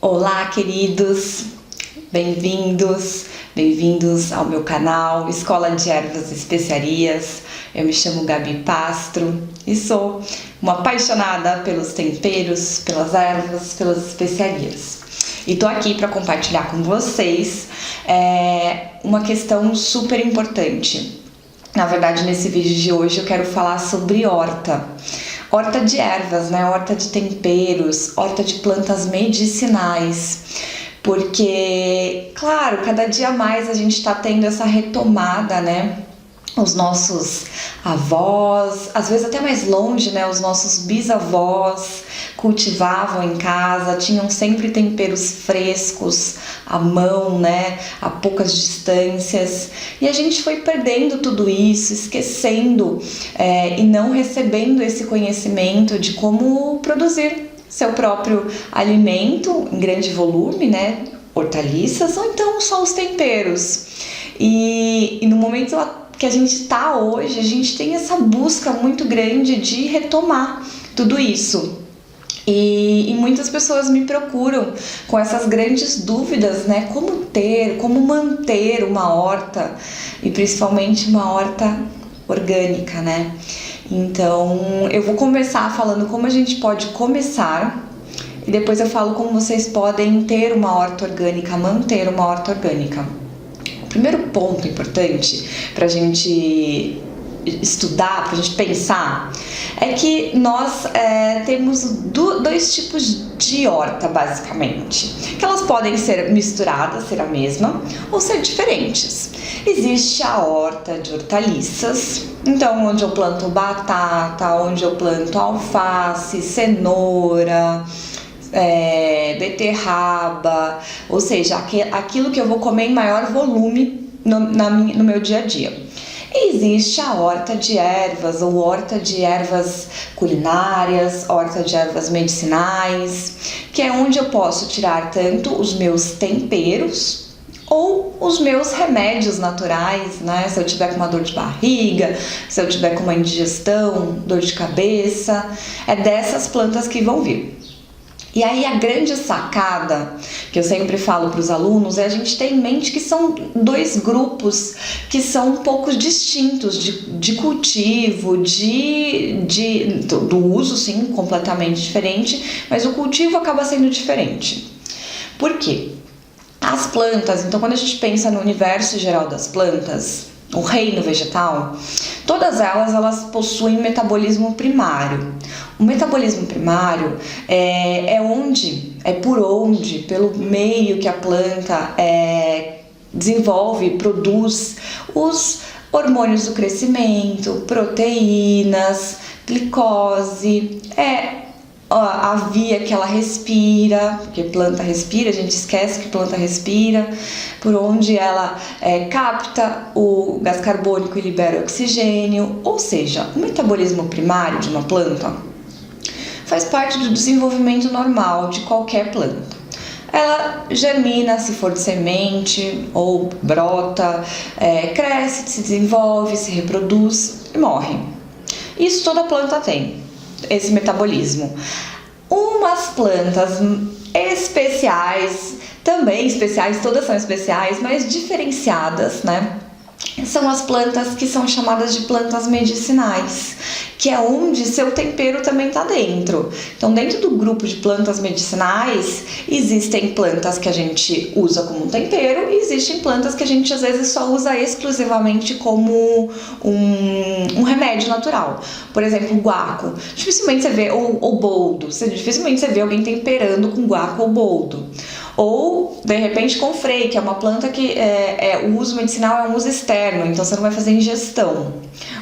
Olá, queridos, bem-vindos ao meu canal Escola de Ervas e Especiarias. Eu me chamo Gabi Pastro e sou uma apaixonada pelos temperos, pelas ervas, pelas especiarias. E tô aqui para compartilhar com vocês uma questão super importante. Na verdade, nesse vídeo de hoje eu quero falar sobre horta. Horta de ervas, né? Horta de temperos, horta de plantas medicinais. Porque, claro, cada dia mais a gente está tendo essa retomada, né? Os nossos avós, às vezes até mais longe, né? Os nossos bisavós cultivavam em casa, tinham sempre temperos frescos, à mão, né? A poucas distâncias. E a gente foi perdendo tudo isso, esquecendo e não recebendo esse conhecimento de como produzir seu próprio alimento em grande volume, né? Hortaliças ou então só os temperos. E no momento que a gente está hoje, a gente tem essa busca muito grande de retomar tudo isso. E muitas pessoas me procuram com essas grandes dúvidas, né? Como manter uma horta e principalmente uma horta orgânica, né? Então, eu vou começar falando como a gente pode começar e depois eu falo como vocês podem ter uma horta orgânica, manter uma horta orgânica. O primeiro ponto importante para a gente estudar, para a gente pensar, é que nós temos dois tipos de horta, basicamente. Que elas podem ser misturadas, ser a mesma, ou ser diferentes. Existe a horta de hortaliças, então onde eu planto batata, onde eu planto alface, cenoura, beterraba, ou seja, aquilo que eu vou comer em maior volume no meu dia a dia. E existe a horta de ervas, ou horta de ervas culinárias, horta de ervas medicinais, que é onde eu posso tirar tanto os meus temperos ou os meus remédios naturais, né? Se eu tiver com uma dor de barriga, se eu tiver com uma indigestão, dor de cabeça, é dessas plantas que vão vir. E aí a grande sacada que eu sempre falo para os alunos é a gente ter em mente que são dois grupos que são um pouco distintos de cultivo, do uso, sim, completamente diferente, mas o cultivo acaba sendo diferente. Por quê? As plantas, então quando a gente pensa no universo geral das plantas, o reino vegetal, todas elas possuem metabolismo primário. O metabolismo primário pelo meio que a planta desenvolve, produz os hormônios do crescimento, proteínas, glicose, a via que ela respira, porque planta respira, a gente esquece que planta respira, por onde ela capta o gás carbônico e libera o oxigênio, ou seja, o metabolismo primário de uma planta faz parte do desenvolvimento normal de qualquer planta. Ela germina, se for de semente, ou brota, cresce, se desenvolve, se reproduz e morre. Isso toda planta tem, esse metabolismo. Umas plantas especiais, também especiais, todas são especiais, mas diferenciadas, né? São as plantas que são chamadas de plantas medicinais, que é onde seu tempero também está dentro. Então, dentro do grupo de plantas medicinais, existem plantas que a gente usa como um tempero e existem plantas que a gente às vezes só usa exclusivamente como um remédio natural. Por exemplo, o guaco. Dificilmente você vê, ou boldo, dificilmente você vê alguém temperando com guaco ou boldo. Ou, de repente, confrei, que é uma planta que o uso medicinal é um uso externo, então você não vai fazer ingestão.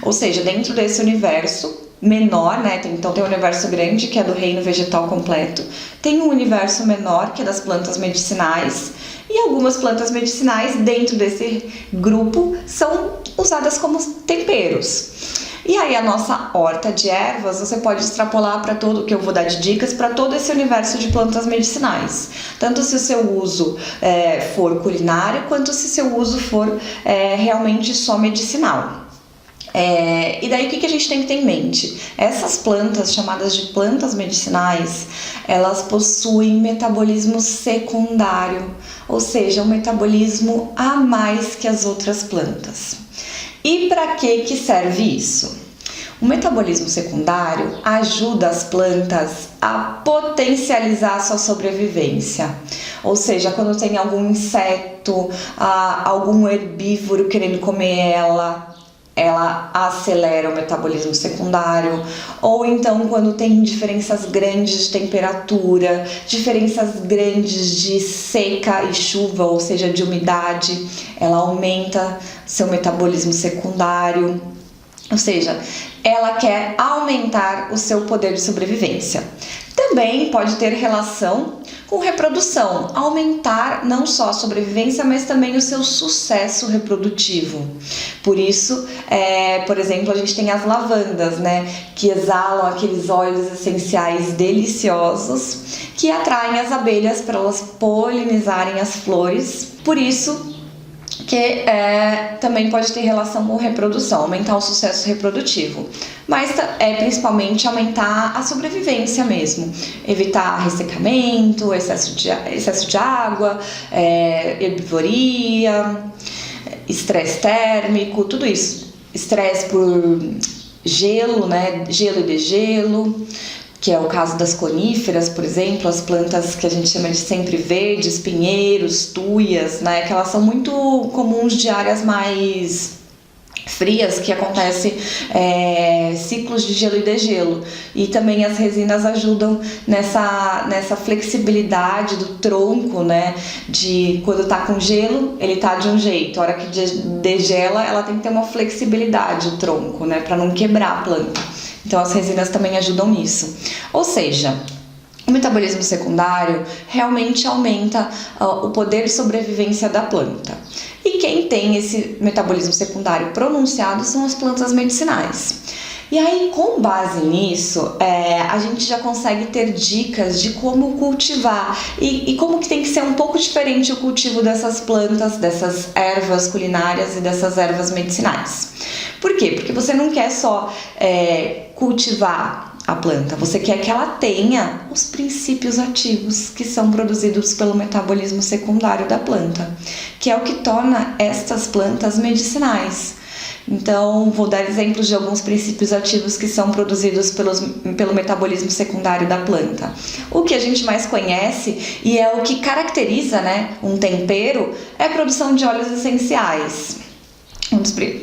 Ou seja, dentro desse universo menor, né? Então tem um universo grande, que é do reino vegetal completo, tem um universo menor, que é das plantas medicinais, e algumas plantas medicinais dentro desse grupo são usadas como temperos. E aí a nossa horta de ervas, você pode extrapolar para todo, que eu vou dar de dicas, para todo esse universo de plantas medicinais. Tanto se o seu uso for culinário, quanto se seu uso for realmente só medicinal. E daí o que a gente tem que ter em mente? Essas plantas chamadas de plantas medicinais, elas possuem metabolismo secundário, ou seja, um metabolismo a mais que as outras plantas. E para que serve isso? O metabolismo secundário ajuda as plantas a potencializar a sua sobrevivência. Ou seja, quando tem algum inseto, algum herbívoro querendo comer ela acelera o metabolismo secundário. Ou então quando tem diferenças grandes de temperatura, diferenças grandes de seca e chuva, ou seja, de umidade, ela aumenta seu metabolismo secundário. Ou seja, ela quer aumentar o seu poder de sobrevivência. Também pode ter relação com reprodução, aumentar não só a sobrevivência, mas também o seu sucesso reprodutivo. Por isso, por exemplo, a gente tem as lavandas, né, que exalam aqueles óleos essenciais deliciosos que atraem as abelhas para elas polinizarem as flores. Por isso, que também pode ter relação com reprodução, aumentar o sucesso reprodutivo, mas principalmente aumentar a sobrevivência mesmo, evitar ressecamento, excesso de água, herbivoria, estresse térmico, tudo isso, estresse por gelo, né, gelo e degelo, que é o caso das coníferas, por exemplo, as plantas que a gente chama de sempre verdes, pinheiros, tuias, né, que elas são muito comuns de áreas mais frias, que acontece ciclos de gelo e degelo. E também as resinas ajudam nessa flexibilidade do tronco, né, de quando tá com gelo, ele tá de um jeito, a hora que degela, ela tem que ter uma flexibilidade, o tronco, né, para não quebrar a planta. Então as resinas também ajudam nisso. Ou seja, o metabolismo secundário realmente aumenta o poder de sobrevivência da planta. E quem tem esse metabolismo secundário pronunciado são as plantas medicinais. E aí, com base nisso, a gente já consegue ter dicas de como cultivar e como que tem que ser um pouco diferente o cultivo dessas plantas, dessas ervas culinárias e dessas ervas medicinais. Por quê? Porque você não quer só cultivar a planta, você quer que ela tenha os princípios ativos que são produzidos pelo metabolismo secundário da planta, que é o que torna estas plantas medicinais. Então, vou dar exemplos de alguns princípios ativos que são produzidos pelo metabolismo secundário da planta. O que a gente mais conhece e é o que caracteriza, né, um tempero é a produção de óleos essenciais.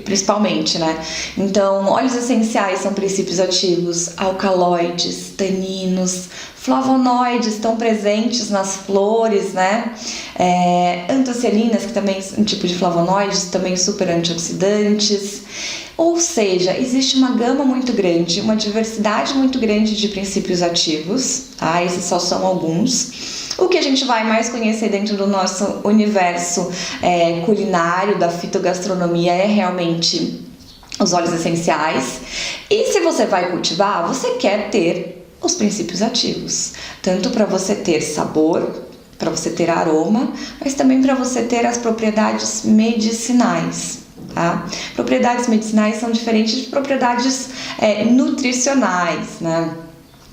Principalmente, né? Então, óleos essenciais são princípios ativos, alcaloides, taninos, flavonoides estão presentes nas flores, né? Antocianinas, que também é um tipo de flavonoides, também super antioxidantes. Ou seja, existe uma gama muito grande, uma diversidade muito grande de princípios ativos, tá? Esses só são alguns. O que a gente vai mais conhecer dentro do nosso universo culinário, da fitogastronomia, é realmente os óleos essenciais. E se você vai cultivar, você quer ter os princípios ativos, tanto para você ter sabor, para você ter aroma, mas também para você ter as propriedades medicinais. Tá? Propriedades medicinais são diferentes de propriedades nutricionais, né?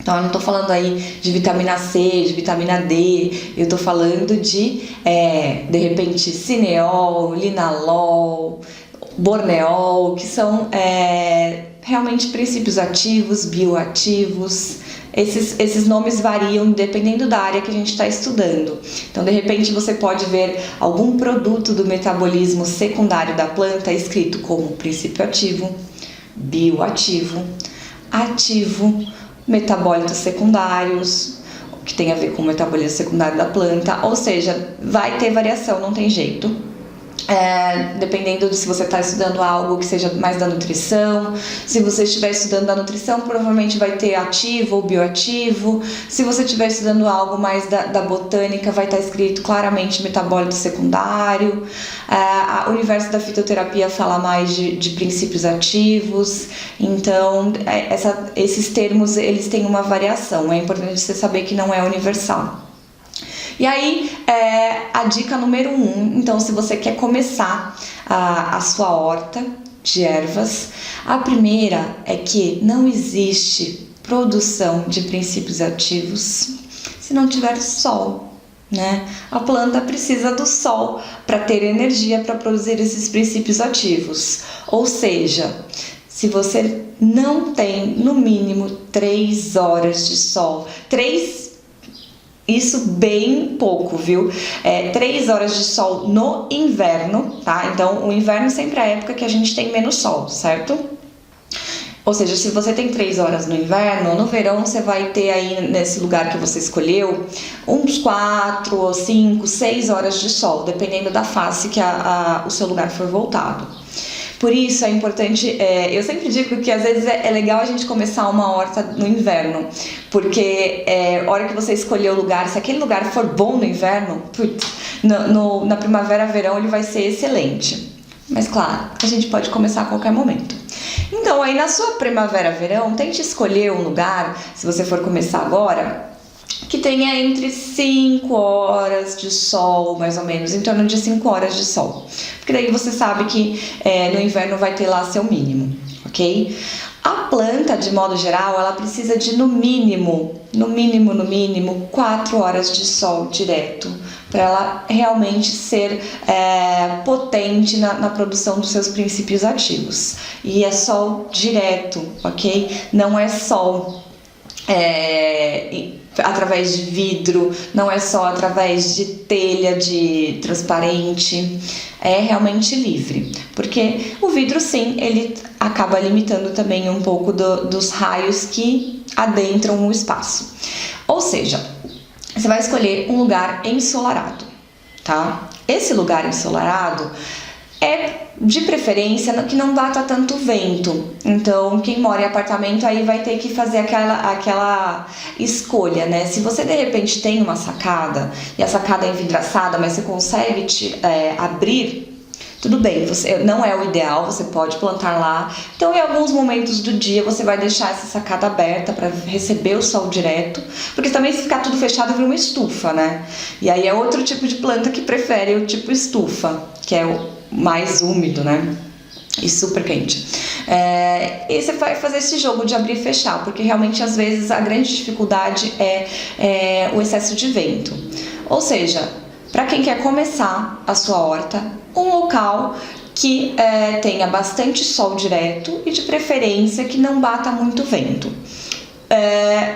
Então, eu não estou falando aí de vitamina C, de vitamina D, eu estou falando de repente, cineol, linalol, borneol, que são realmente princípios ativos, bioativos. Esses nomes variam dependendo da área que a gente está estudando. Então, de repente, você pode ver algum produto do metabolismo secundário da planta escrito como princípio ativo, bioativo, ativo, metabólitos secundários, que tem a ver com o metabolismo secundário da planta, ou seja, vai ter variação, não tem jeito. Dependendo de se você está estudando algo que seja mais da nutrição. Se você estiver estudando da nutrição, provavelmente vai ter ativo ou bioativo. Se você estiver estudando algo mais da botânica, vai estar escrito claramente metabólito secundário. O universo da fitoterapia fala mais de princípios ativos. Então, esses termos, eles têm uma variação. É importante você saber que não é universal. E aí, a dica número 1, então, se você quer começar a sua horta de ervas, a primeira é que não existe produção de princípios ativos se não tiver sol, né? A planta precisa do sol para ter energia para produzir esses princípios ativos. Ou seja, se você não tem no mínimo 3 horas de sol, isso bem pouco, viu? 3 horas de sol no inverno, tá? Então, o inverno sempre é a época que a gente tem menos sol, certo? Ou seja, se você tem 3 horas no inverno, no verão você vai ter aí nesse lugar que você escolheu uns 4 ou 5, 6 horas de sol, dependendo da face que o seu lugar for voltado. Por isso é importante, eu sempre digo que às vezes é legal a gente começar uma horta no inverno, porque a hora que você escolher o lugar, se aquele lugar for bom no inverno, na primavera, verão ele vai ser excelente. Mas claro, a gente pode começar a qualquer momento. Então aí na sua primavera, verão, tente escolher um lugar, se você for começar agora, que tenha entre 5 horas de sol, mais ou menos, em torno de 5 horas de sol. Porque daí você sabe que no inverno vai ter lá seu mínimo, ok? A planta, de modo geral, ela precisa de no mínimo 4 horas de sol direto, para ela realmente ser potente na produção dos seus princípios ativos. E é sol direto, ok? Não é sol através de vidro, não é só através de telha de transparente, é realmente livre, porque o vidro sim, ele acaba limitando também um pouco dos raios que adentram o espaço. Ou seja, você vai escolher um lugar ensolarado, tá? Esse lugar ensolarado é de preferência que não bata tanto vento. Então, quem mora em apartamento aí vai ter que fazer aquela escolha, né? Se você de repente tem uma sacada e a sacada é envidraçada, mas você consegue abrir, tudo bem, não é o ideal, você pode plantar lá. Então, em alguns momentos do dia, você vai deixar essa sacada aberta para receber o sol direto, porque também se ficar tudo fechado, vira uma estufa, né? E aí é outro tipo de planta que prefere o tipo estufa, que é o mais úmido, né? E super quente. E você vai fazer esse jogo de abrir e fechar, porque realmente às vezes a grande dificuldade é o excesso de vento. Ou seja, para quem quer começar a sua horta, um local que tenha bastante sol direto e de preferência que não bata muito vento.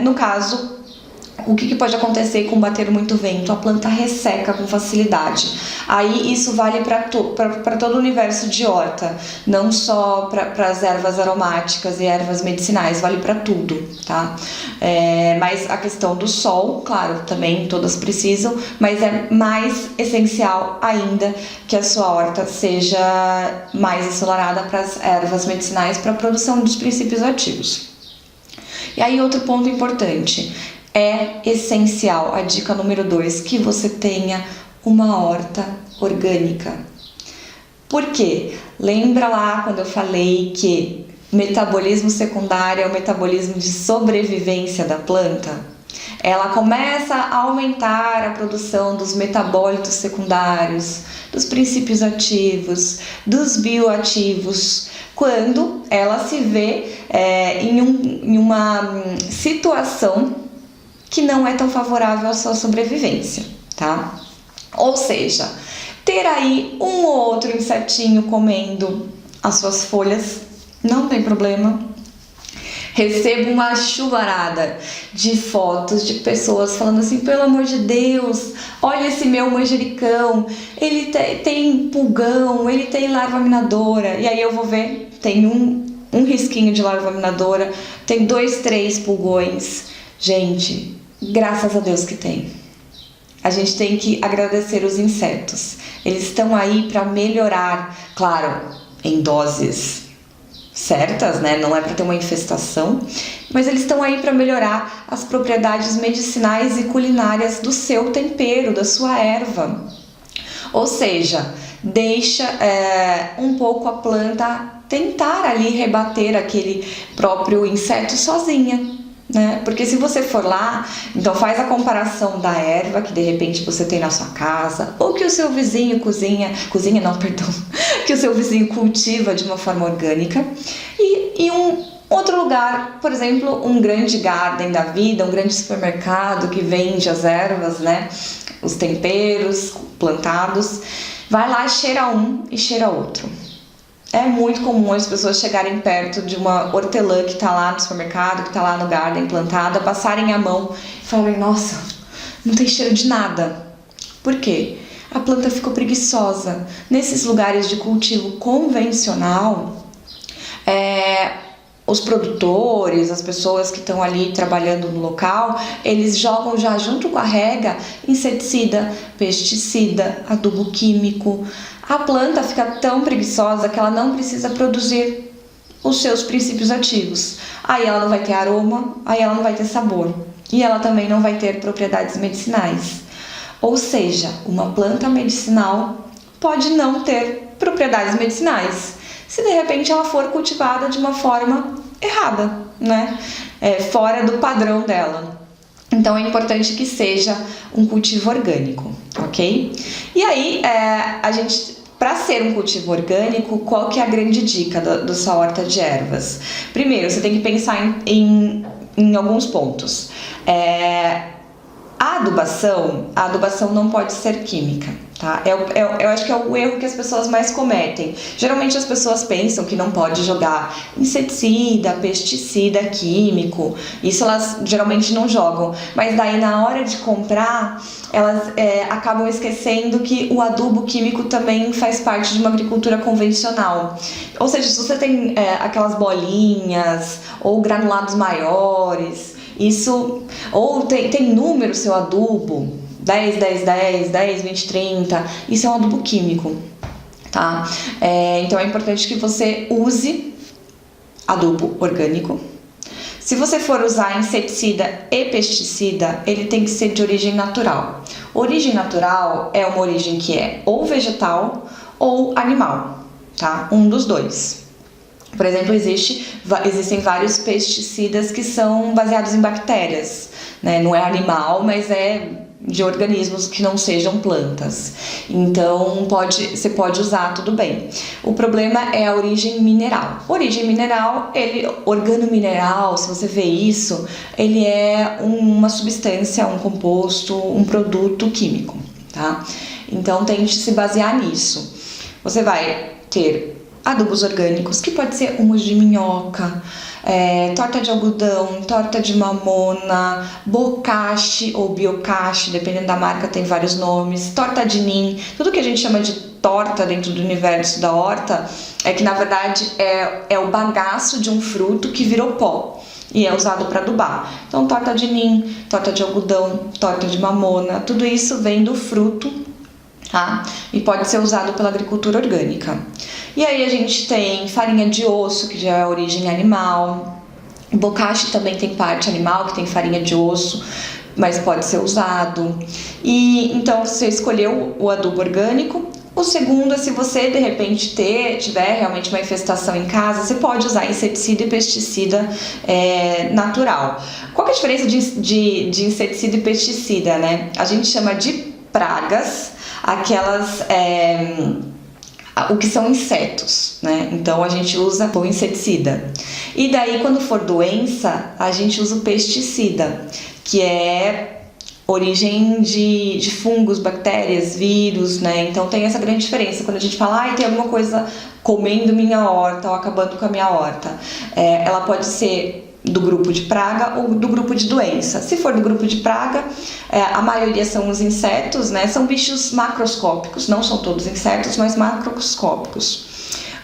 No caso, o que pode acontecer com bater muito vento? A planta resseca com facilidade. Aí isso vale para todo o universo de horta, não só para as ervas aromáticas e ervas medicinais, vale para tudo, tá? Mas a questão do sol, claro, também todas precisam, mas é mais essencial ainda que a sua horta seja mais ensolarada para as ervas medicinais, para a produção dos princípios ativos. E aí outro ponto importante, é essencial, a dica número 2, que você tenha uma horta orgânica. Por quê? Lembra lá quando eu falei que metabolismo secundário é o metabolismo de sobrevivência da planta? Ela começa a aumentar a produção dos metabólitos secundários, dos princípios ativos, dos bioativos, quando ela se vê em uma situação que não é tão favorável à sua sobrevivência, tá? Ou seja, ter aí um ou outro insetinho comendo as suas folhas, não tem problema. Recebo uma chuvarada de fotos de pessoas falando assim, pelo amor de Deus, olha esse meu manjericão, ele tem pulgão, ele tem larva minadora. E aí eu vou ver, tem um risquinho de larva minadora, tem 2, 3 pulgões. Gente, graças a Deus que tem. A gente tem que agradecer os insetos. Eles estão aí para melhorar, claro, em doses certas, né? Não é para ter uma infestação, mas eles estão aí para melhorar as propriedades medicinais e culinárias do seu tempero, da sua erva. Ou seja, deixa um pouco a planta tentar ali rebater aquele próprio inseto sozinha, né? Porque se você for lá, então faz a comparação da erva que de repente você tem na sua casa, ou que o seu vizinho que o seu vizinho cultiva de uma forma orgânica, e Outro lugar, por exemplo, um grande garden da vida, um grande supermercado que vende as ervas, né? Os temperos plantados. Vai lá, cheira um e cheira outro. É muito comum as pessoas chegarem perto de uma hortelã que está lá no supermercado, que está lá no garden plantada, passarem a mão e falarem, nossa, não tem cheiro de nada. Por quê? A planta ficou preguiçosa. Nesses lugares de cultivo convencional, os produtores, as pessoas que estão ali trabalhando no local, eles jogam já junto com a rega inseticida, pesticida, adubo químico. A planta fica tão preguiçosa que ela não precisa produzir os seus princípios ativos. Aí ela não vai ter aroma, aí ela não vai ter sabor. E ela também não vai ter propriedades medicinais. Ou seja, uma planta medicinal pode não ter propriedades medicinais se de repente ela for cultivada de uma forma errada, né? Fora do padrão dela. Então é importante que seja um cultivo orgânico, ok? E aí, para ser um cultivo orgânico, qual que é a grande dica da sua horta de ervas? Primeiro, você tem que pensar em alguns pontos. A adubação não pode ser química, tá? Eu acho que é o erro que as pessoas mais cometem. Geralmente as pessoas pensam que não pode jogar inseticida, pesticida, químico. Isso elas geralmente não jogam. Mas daí na hora de comprar, elas acabam esquecendo que o adubo químico também faz parte de uma agricultura convencional. Ou seja, se você tem aquelas bolinhas ou granulados maiores, ou tem número seu adubo, 10, 10, 10, 10, 20, 30, isso é um adubo químico, tá? Então é importante que você use adubo orgânico. Se você for usar inseticida e pesticida, ele tem que ser de origem natural. Origem natural é uma origem que é ou vegetal ou animal, tá? Um dos dois. Por exemplo, existem vários pesticidas que são baseados em bactérias, né? Não é animal, mas é de organismos que não sejam plantas. Então, você pode usar, tudo bem. O problema é a origem mineral. Origem mineral, organomineral, se você vê isso, ele é uma substância, um composto, um produto químico, tá? Então, tente se basear nisso. Você vai ter adubos orgânicos, que pode ser humus de minhoca, torta de algodão, torta de mamona, bocashi ou biocashi, dependendo da marca tem vários nomes, torta de nim, tudo que a gente chama de torta dentro do universo da horta é que na verdade é o bagaço de um fruto que virou pó e é usado para adubar. Então torta de nim, torta de algodão, torta de mamona, tudo isso vem do fruto, tá? E pode ser usado pela agricultura orgânica. E aí a gente tem farinha de osso, que já é a origem animal. Bocashi também tem parte animal, que tem farinha de osso, mas pode ser usado. E então você escolheu o adubo orgânico. O segundo é, se você de repente tiver realmente uma infestação em casa, você pode usar inseticida e pesticida natural. Qual que é a diferença de inseticida e pesticida, né? A gente chama de pragas, aquelas o que são insetos, né? Então a gente usa o inseticida. E daí, quando for doença, a gente usa o pesticida, que é origem de fungos, bactérias, vírus, né? Então tem essa grande diferença. Quando a gente fala, tem alguma coisa comendo minha horta ou acabando com a minha horta, ela pode ser do grupo de praga ou do grupo de doença. Se for do grupo de praga, a maioria são os insetos, né? São bichos macroscópicos, não são todos insetos, mas macroscópicos.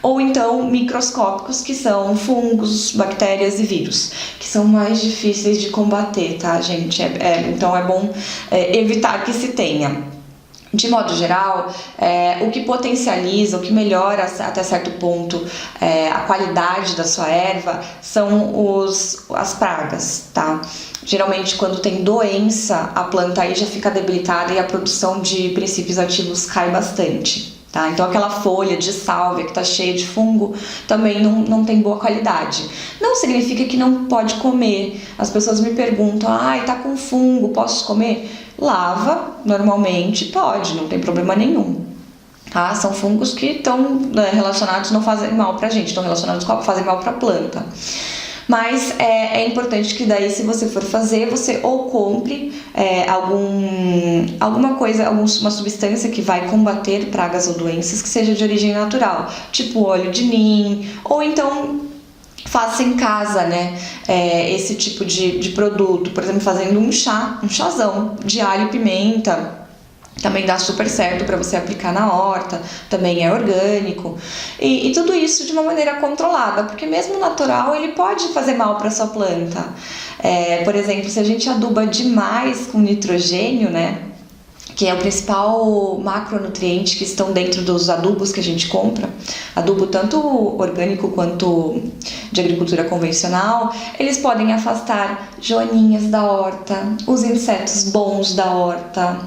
Ou então microscópicos, que são fungos, bactérias e vírus, que são mais difíceis de combater, tá, gente? Então é bom evitar que se tenha. De modo geral, o que potencializa, o que melhora até certo ponto a qualidade da sua erva são as pragas, tá? Geralmente, quando tem doença, a planta aí já fica debilitada e a produção de princípios ativos cai bastante, tá? Então, aquela folha de sálvia que está cheia de fungo também não tem boa qualidade. Não significa que não pode comer. As pessoas me perguntam, tá com fungo, posso comer? Lava, normalmente pode, não tem problema nenhum, tá? São fungos que estão relacionados, não fazem mal pra gente, estão relacionados com fazem mal pra planta. Mas é importante que daí, se você for fazer, você ou compre alguma coisa, uma substância que vai combater pragas ou doenças que seja de origem natural, tipo óleo de nim, ou então faça em casa, né, esse tipo de produto, por exemplo, fazendo um chazão de alho e pimenta. Também dá super certo para você aplicar na horta, também é orgânico. E tudo isso de uma maneira controlada, porque mesmo o natural ele pode fazer mal para sua planta. Por exemplo, se a gente aduba demais com nitrogênio, né, que é o principal macronutriente que estão dentro dos adubos que a gente compra, adubo tanto orgânico quanto de agricultura convencional, eles podem afastar joaninhas da horta, os insetos bons da horta,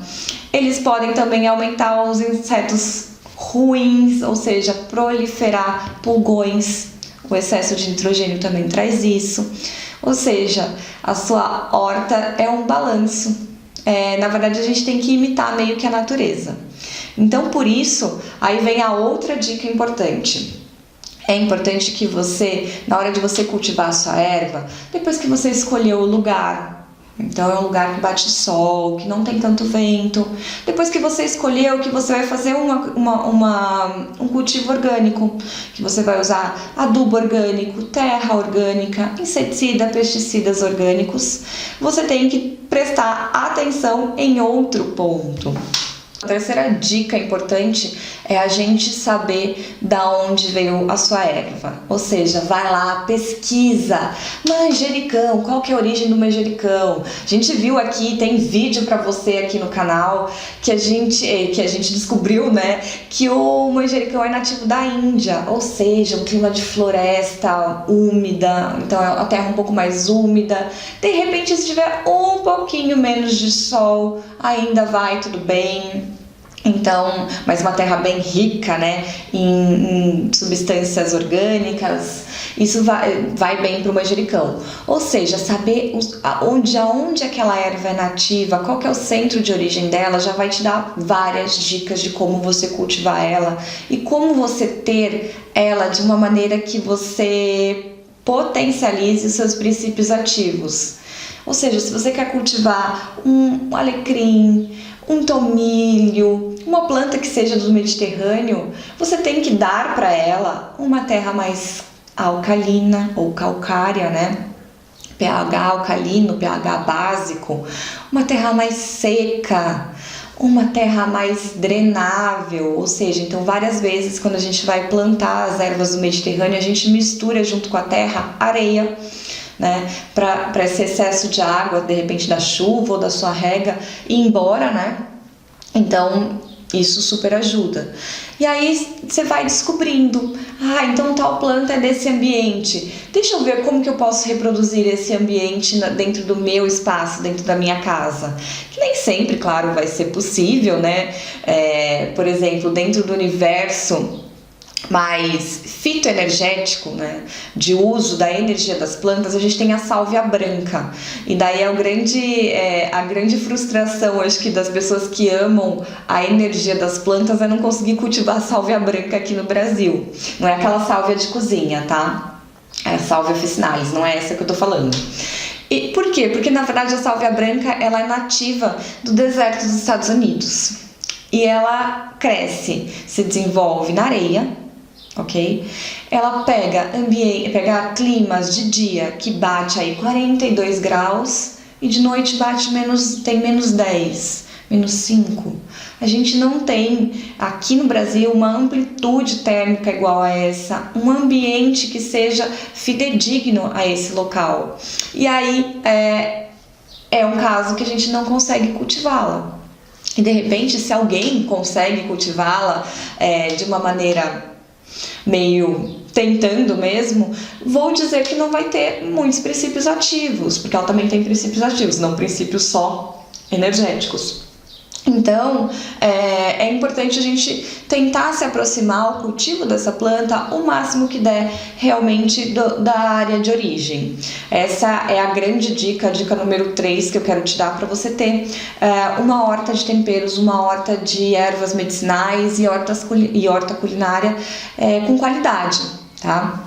eles podem também aumentar os insetos ruins, ou seja, proliferar pulgões. O excesso de nitrogênio também traz isso, ou seja, a sua horta é um balanço. Na verdade, a gente tem que imitar meio que a natureza. Então, por isso, aí vem a outra dica importante. É importante que você, na hora de você cultivar a sua erva, depois que você escolheu o lugar, então é um lugar que bate sol, que não tem tanto vento, depois que você escolheu que você vai fazer um cultivo orgânico, que você vai usar adubo orgânico, terra orgânica, inseticida, pesticidas orgânicos, você tem que prestar atenção em outro ponto. A terceira dica importante é a gente saber da onde veio a sua erva, ou seja, vai lá, pesquisa, manjericão, qual que é a origem do manjericão? A gente viu aqui, tem vídeo para você aqui no canal que a gente descobriu, né, que o manjericão é nativo da Índia, ou seja, um clima de floresta úmida, então é a terra um pouco mais úmida. De repente, se tiver um pouquinho menos de sol, ainda vai tudo bem. Então, mas uma terra bem rica, né, em substâncias orgânicas, isso vai bem para o manjericão. Ou seja, saber aonde aquela erva é nativa, qual que é o centro de origem dela, já vai te dar várias dicas de como você cultivar ela e como você ter ela de uma maneira que você potencialize os seus princípios ativos. Ou seja, se você quer cultivar um alecrim, um tomilho, uma planta que seja do Mediterrâneo, você tem que dar para ela uma terra mais alcalina ou calcária, né? pH alcalino, pH básico, uma terra mais seca, uma terra mais drenável, ou seja, então várias vezes quando a gente vai plantar as ervas do Mediterrâneo, a gente mistura junto com a terra areia, né, para esse excesso de água, de repente da chuva ou da sua rega, ir embora, né? Então isso super ajuda. E aí você vai descobrindo, então tal planta é desse ambiente, deixa eu ver como que eu posso reproduzir esse ambiente dentro do meu espaço, dentro da minha casa. Que nem sempre, claro, vai ser possível, né? Por exemplo, dentro do universo mais fitoenergético, né, de uso da energia das plantas, a gente tem a sálvia branca. E daí a grande frustração, acho que, das pessoas que amam a energia das plantas é não conseguir cultivar a sálvia branca aqui no Brasil. Não é aquela sálvia de cozinha, tá? É a sálvia officinalis, não é essa que eu tô falando. E por quê? Porque na verdade a sálvia branca ela é nativa do deserto dos Estados Unidos. E ela cresce, se desenvolve na areia, ok? Ela pega climas de dia que bate aí 42 graus e de noite tem menos 10, menos 5. A gente não tem aqui no Brasil uma amplitude térmica igual a essa, um ambiente que seja fidedigno a esse local. E aí é um caso que a gente não consegue cultivá-la. E de repente, se alguém consegue cultivá-la de uma maneira meio tentando mesmo, vou dizer que não vai ter muitos princípios ativos, porque ela também tem princípios ativos, não princípios só energéticos. Então, é importante a gente tentar se aproximar ao cultivo dessa planta o máximo que der realmente da área de origem. Essa é a grande dica, a dica número 3 que eu quero te dar para você ter uma horta de temperos, uma horta de ervas medicinais e horta culinária com qualidade, tá?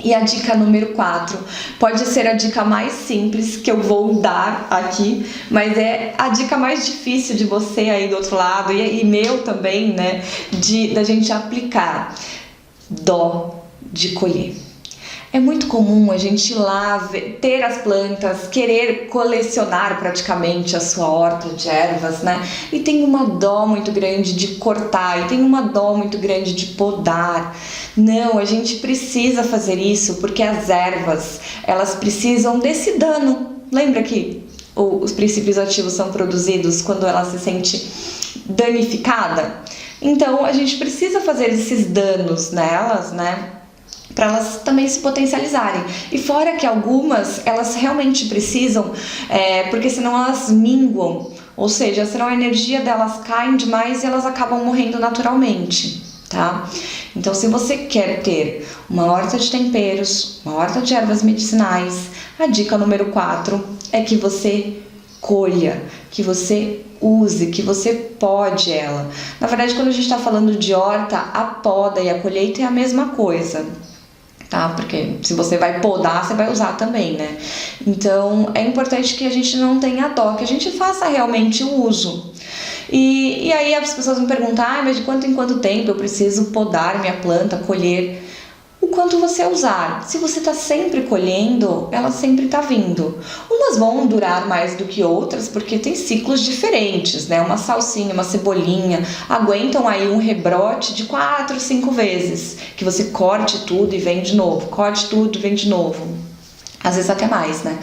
E a dica número 4 pode ser a dica mais simples que eu vou dar aqui, mas é a dica mais difícil de você aí do outro lado e meu também, né, da gente aplicar: dó de colher. É muito comum a gente ir lá ter as plantas, querer colecionar praticamente a sua horta de ervas, né? E tem uma dó muito grande de cortar, e tem uma dó muito grande de podar. Não, a gente precisa fazer isso porque as ervas, elas precisam desse dano. Lembra que os princípios ativos são produzidos quando ela se sente danificada? Então a gente precisa fazer esses danos nelas, né? Para elas também se potencializarem. E fora que algumas, elas realmente precisam, porque senão elas minguam, ou seja, senão a energia delas cai demais e elas acabam morrendo naturalmente, tá? Então, se você quer ter uma horta de temperos, uma horta de ervas medicinais, a dica número 4 é que você colha, que você use, que você pode ela. Na verdade, quando a gente está falando de horta, a poda e a colheita é a mesma coisa, tá? Porque se você vai podar, você vai usar também, né? Então, é importante que a gente não tenha dó, que a gente faça realmente o uso. E aí as pessoas me perguntam: mas de quanto em quanto tempo eu preciso podar minha planta, colher? O quanto você usar. Se você está sempre colhendo, ela sempre está vindo. Umas vão durar mais do que outras, porque tem ciclos diferentes, né? Uma salsinha, uma cebolinha, aguentam aí um rebrote de 4, 5 vezes, que você corte tudo e vem de novo, corte tudo e vem de novo. Às vezes até mais, né?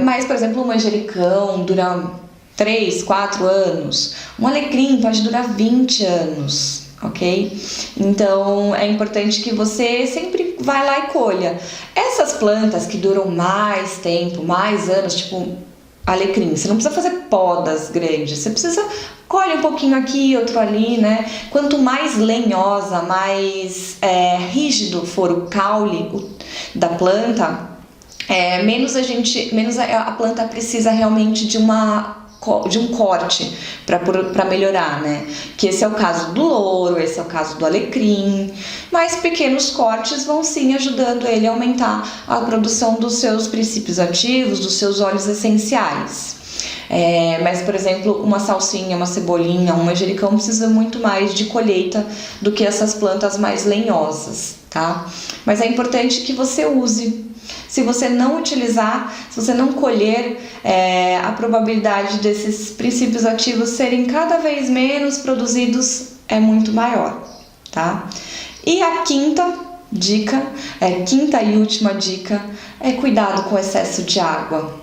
Mas, por exemplo, um manjericão dura 3, 4 anos. Um alecrim pode durar 20 anos. Ok? Então é importante que você sempre vá lá e colha. Essas plantas que duram mais tempo, mais anos, tipo alecrim, você não precisa fazer podas grandes, você precisa colhe um pouquinho aqui, outro ali, né? Quanto mais lenhosa, mais rígido for o caule da planta, menos a planta precisa realmente de um corte para melhorar, né? Que esse é o caso do louro, esse é o caso do alecrim, mas pequenos cortes vão sim ajudando ele a aumentar a produção dos seus princípios ativos, dos seus óleos essenciais. Mas, por exemplo, uma salsinha, uma cebolinha, um manjericão precisa muito mais de colheita do que essas plantas mais lenhosas, tá? Mas é importante que você use. Se você não utilizar, se você não colher, a probabilidade desses princípios ativos serem cada vez menos produzidos é muito maior, tá? E a quinta e última dica é cuidado com o excesso de água,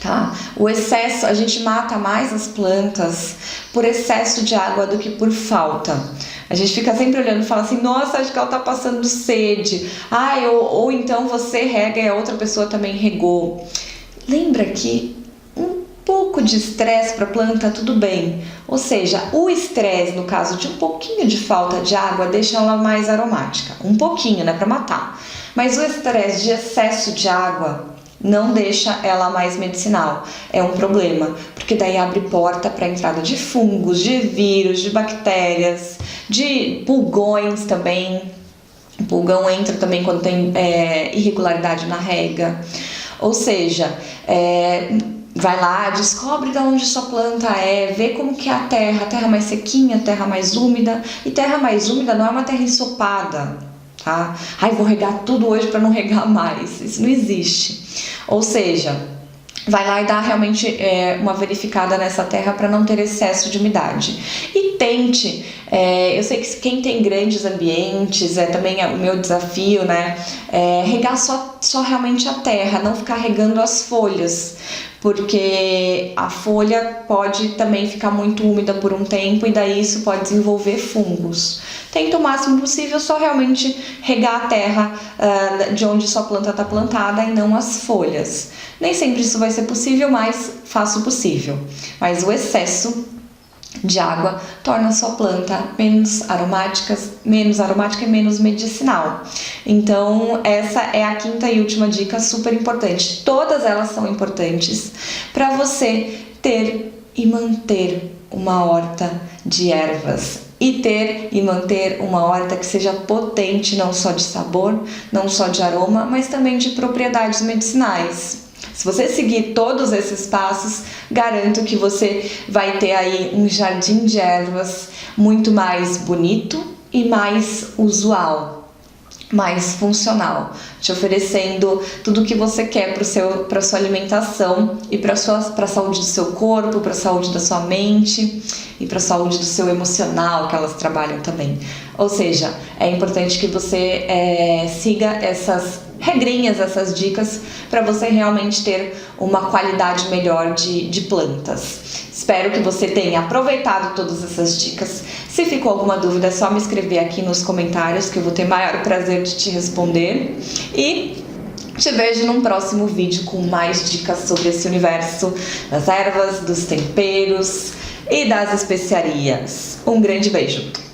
tá? O excesso, a gente mata mais as plantas por excesso de água do que por falta. A gente fica sempre olhando e fala assim: nossa, acho que ela tá passando sede. Ou então você rega e a outra pessoa também regou. Lembra que um pouco de estresse para a planta, tudo bem. Ou seja, o estresse, no caso de um pouquinho de falta de água, deixa ela mais aromática. Um pouquinho, né, para matar. Mas o estresse de excesso de água não deixa ela mais medicinal. É um problema, porque daí abre porta para a entrada de fungos, de vírus, de bactérias, de pulgões também. O pulgão entra também quando tem irregularidade na rega. Ou seja, vai lá, descobre de onde sua planta vê como que é a terra mais sequinha, a terra mais úmida. E terra mais úmida não é uma terra ensopada, tá? Vou regar tudo hoje para não regar mais. Isso não existe. Ou seja, vai lá e dá realmente uma verificada nessa terra para não ter excesso de umidade. E tente, eu sei que quem tem grandes ambientes, também é o meu desafio, né? Regar só realmente a terra, não ficar regando as folhas, porque a folha pode também ficar muito úmida por um tempo e daí isso pode desenvolver fungos. Tenta o máximo possível só realmente regar a terra de onde sua planta está plantada e não as folhas. Nem sempre isso vai ser possível, mas faça o possível. Mas o excesso de água torna a sua planta menos aromática e menos medicinal. Então essa é a quinta e última dica, super importante. Todas elas são importantes para você ter e manter uma horta de ervas e ter e manter uma horta que seja potente não só de sabor, não só de aroma, mas também de propriedades medicinais. Se você seguir todos esses passos, garanto que você vai ter aí um jardim de ervas muito mais bonito e mais usual, mais funcional, te oferecendo tudo o que você quer para a sua alimentação e para a saúde do seu corpo, para a saúde da sua mente e para a saúde do seu emocional, que elas trabalham também. Ou seja, é importante que você siga essas regrinhas, essas dicas, para você realmente ter uma qualidade melhor de plantas. Espero que você tenha aproveitado todas essas dicas. Se ficou alguma dúvida, é só me escrever aqui nos comentários que eu vou ter maior prazer de te responder. E te vejo num próximo vídeo com mais dicas sobre esse universo das ervas, dos temperos e das especiarias. Um grande beijo!